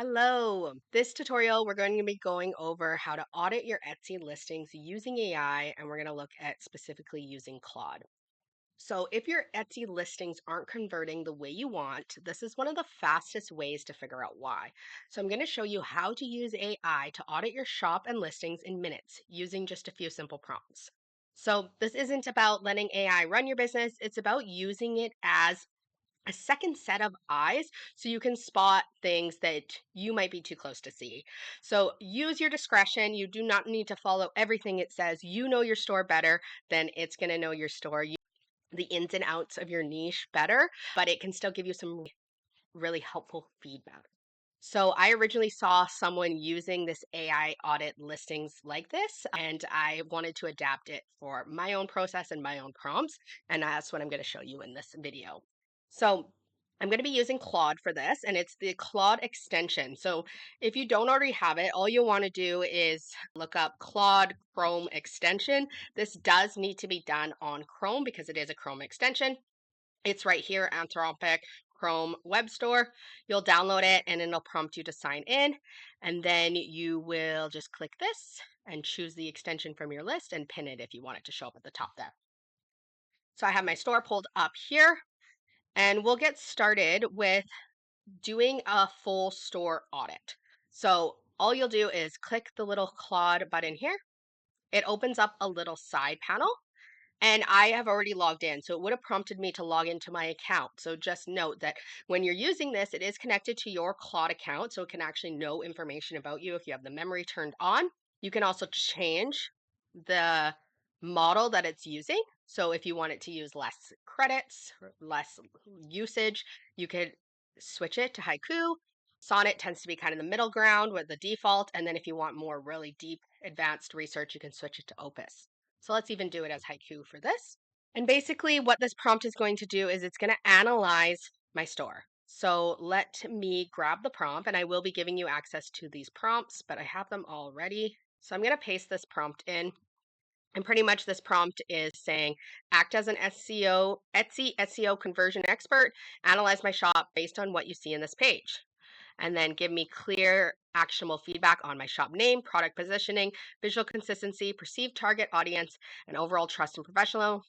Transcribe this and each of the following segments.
Hello. This tutorial, we're going to be going over how to audit your Etsy listings using AI, and we're going to look at specifically using Claude. So if your Etsy listings aren't converting the way you want, this is one of the fastest ways to figure out why. So I'm going to show you how to use AI to audit your shop and listings in minutes using just a few simple prompts. So this isn't about letting AI run your business, it's about using it as a second set of eyes so you can spot things that you might be too close to see. So use your discretion. You do not need to follow everything it says. You know your store better than it's going to know your store. The ins and outs of your niche better, but it can still give you some really helpful feedback. So I originally saw someone using this AI audit listings like this, and I wanted to adapt it for my own process and my own prompts. And that's what I'm going to show you in this video. So I'm going to be using Claude for this, and it's the Claude extension. So if you don't already have it, all you want to do is look up Claude Chrome extension. This does need to be done on Chrome because it is a Chrome extension. It's right here, Anthropic Chrome Web Store. You'll download it and it'll prompt you to sign in. And then you will just click this and choose the extension from your list and pin it if you want it to show up at the top there. So I have my store pulled up here and we'll get started with doing a full store audit. So all you'll do is click the little Claude button here. It opens up a little side panel. And I have already logged in, so it would have prompted me to log into my account. So just note that when you're using this, it is connected to your Claude account, so it can actually know information about you if you have the memory turned on. You can also change the model that it's using. So if you want it to use less credits, or less usage, you could switch it to Haiku. Sonnet tends to be kind of the middle ground with the default. And then if you want more really deep advanced research, you can switch it to Opus. So let's even do it as Haiku for this. And basically what this prompt is going to do is it's going to analyze my store. So let me grab the prompt, and I will be giving you access to these prompts, but I have them already. So I'm going to paste this prompt in. And pretty much this prompt is saying, act as an Etsy SEO conversion expert, analyze my shop based on what you see in this page, and then give me clear, actionable feedback on my shop name, product positioning, visual consistency, perceived target audience, and overall trust and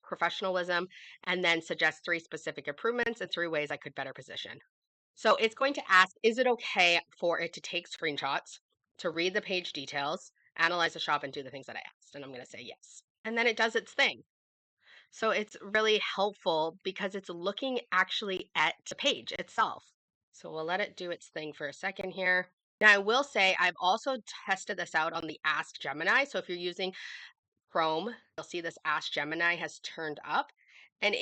professionalism, and then suggest 3 specific improvements and 3 ways I could better position. So it's going to ask, is it okay for it to take screenshots, to read the page details, analyze the shop, and do the things that I asked? And I'm going to say yes. And then it does its thing. So it's really helpful because it's looking actually at the page itself. So we'll let it do its thing for a second here. Now I will say I've also tested this out on the Ask Gemini. So if you're using Chrome, you'll see this Ask Gemini has turned up, and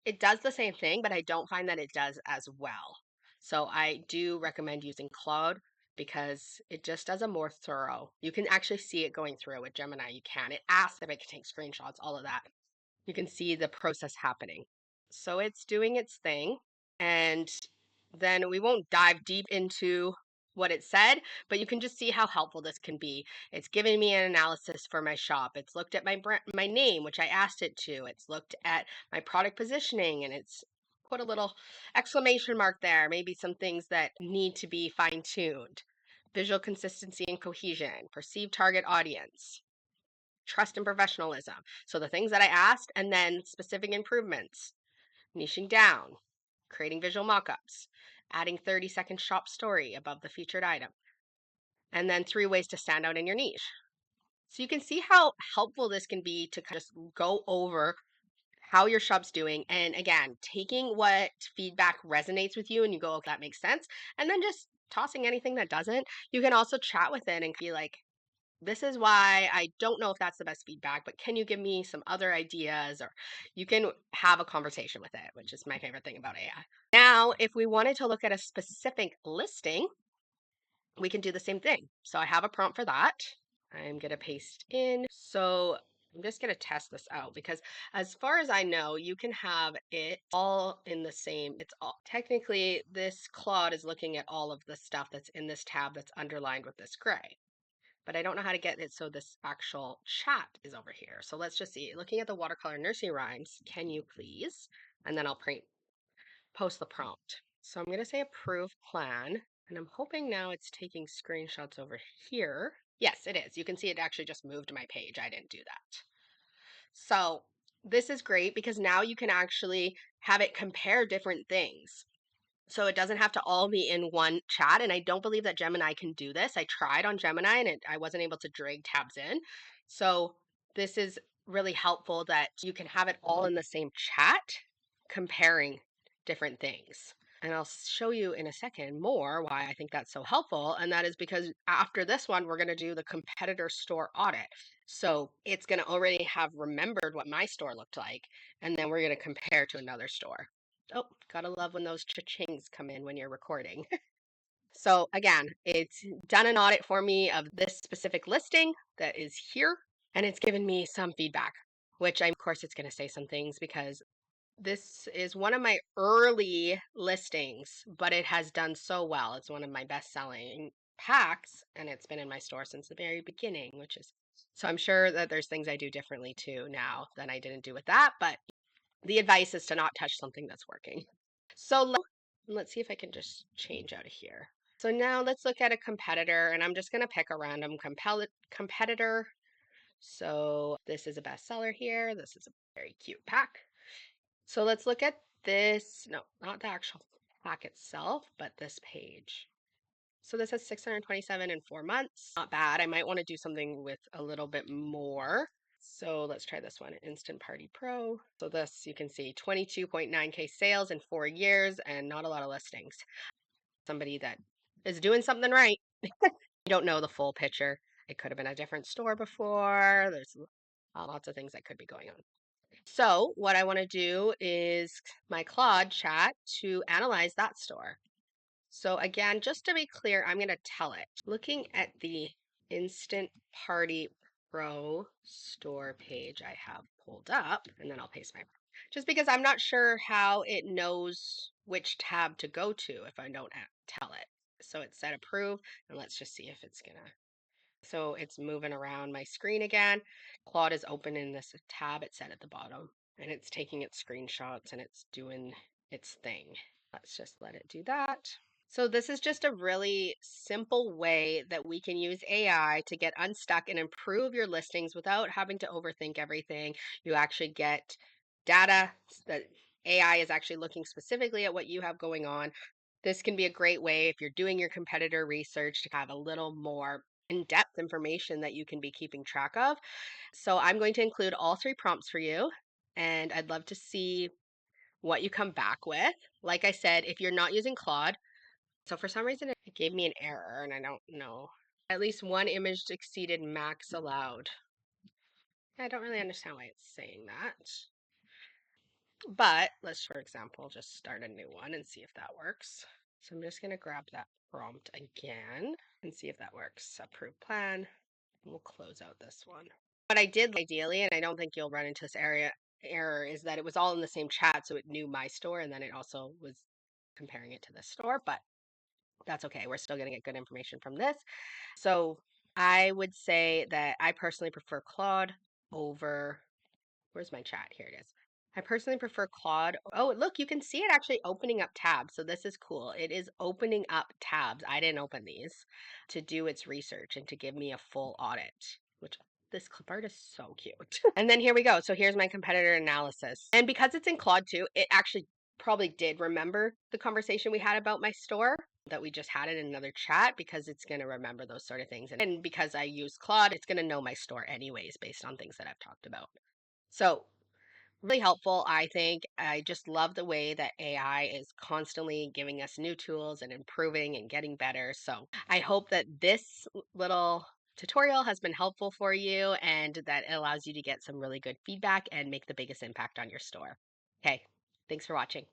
it does the same thing, but I don't find that it does as well. So I do recommend using Claude because it just does a more thorough. You can actually see it going through with Gemini. You can. It asks if it can take screenshots, all of that. You can see the process happening. So it's doing its thing. And then we won't dive deep into what it said, but you can just see how helpful this can be. It's giving me an analysis for my shop. It's looked at my name, which I asked it to. It's looked at my product positioning, and it's put a little exclamation mark there, maybe some things that need to be fine-tuned. Visual consistency and cohesion, perceived target audience, trust and professionalism. So the things that I asked, and then specific improvements, niching down, creating visual mockups, adding 30-second shop story above the featured item, and then 3 ways to stand out in your niche. So you can see how helpful this can be to just go over how your shop's doing. And again, taking what feedback resonates with you and you go, okay, that makes sense. And then just tossing anything that doesn't. You can also chat with it and be like, this is why I don't know if that's the best feedback, but can you give me some other ideas? Or you can have a conversation with it, which is my favorite thing about AI. Now, if we wanted to look at a specific listing, we can do the same thing. So I have a prompt for that. I'm going to paste in. So I'm just going to test this out because as far as I know, you can have it all in the same. It's all technically this Claude is looking at all of the stuff that's in this tab that's underlined with this gray. But I don't know how to get it so this actual chat is over here. So let's just see. Looking at the watercolor nursery rhymes, can you please? And then I'll post the prompt. So I'm going to say approve plan, And I'm hoping now it's taking screenshots over here. Yes, it is. You can see it actually just moved my page. I didn't do that. So this is great because now you can actually have it compare different things. So it doesn't have to all be in one chat. And I don't believe that Gemini can do this. I tried on Gemini and I wasn't able to drag tabs in. So this is really helpful that you can have it all in the same chat comparing different things. And I'll show you in a second more why I think that's so helpful. And that is because after this one, we're going to do the competitor store audit. So it's going to already have remembered what my store looked like. And then we're going to compare to another store. Oh, gotta love when those cha-chings come in when you're recording. So again, it's done an audit for me of this specific listing that is here, and it's given me some feedback, which of course it's going to say some things because this is one of my early listings, but it has done so well. It's one of my best selling packs, and it's been in my store since the very beginning, which is so I'm sure that there's things I do differently too now than I didn't do with that, but the advice is to not touch something that's working. So let's see if I can just change out of here. So now let's look at a competitor, and I'm just going to pick a random competitor. So this is a bestseller here. This is a very cute pack. So let's look at this. No, not the actual pack itself, but this page. So this has 627 in 4 months. Not bad. I might want to do something with a little bit more. So let's try this one, Instant Party Pro. So this, you can see 22.9K sales in 4 years and not a lot of listings. Somebody that is doing something right. You don't know the full picture. It could have been a different store before. There's lots of things that could be going on. So what I want to do is my Claude chat to analyze that store. So again, just to be clear, I'm going to tell it. Looking at the Instant Party Pro store page I have pulled up, and then I'll paste my, just because I'm not sure how it knows which tab to go to if I don't tell it. So it said approve, and let's just see if it's going to. So it's moving around my screen again. Claude is open in this tab it said at the bottom, and it's taking its screenshots and it's doing its thing. Let's just let it do that. So this is just a really simple way that we can use AI to get unstuck and improve your listings without having to overthink everything. You actually get data that AI is actually looking specifically at what you have going on. This can be a great way if you're doing your competitor research to have a little more in-depth information that you can be keeping track of. So I'm going to include all 3 prompts for you, and I'd love to see what you come back with. Like I said, if you're not using Claude, so for some reason it gave me an error and I don't know. At least one image exceeded max allowed. I don't really understand why it's saying that. But let's, for example, just start a new one and see if that works. So I'm just going to grab that prompt again and see if that works. Approve plan. We'll close out this one. What I did ideally, and I don't think you'll run into this error, is that it was all in the same chat, so it knew my store, and then it also was comparing it to this store, but that's okay. We're still going to get good information from this. So I would say that I personally prefer Claude over, where's my chat? Here it is. I personally prefer Claude. Oh, look, you can see it actually opening up tabs. So this is cool. It is opening up tabs. I didn't open these to do its research and to give me a full audit, which this clip art is so cute. And then here we go. So here's my competitor analysis. And because it's in Claude too, it actually probably did remember the conversation we had about my store that we just had in another chat because it's going to remember those sort of things. And because I use Claude, it's going to know my store anyways based on things that I've talked about. So really helpful, I think. I just love the way that AI is constantly giving us new tools and improving and getting better. So I hope that this little tutorial has been helpful for you and that it allows you to get some really good feedback and make the biggest impact on your store. Okay, thanks for watching.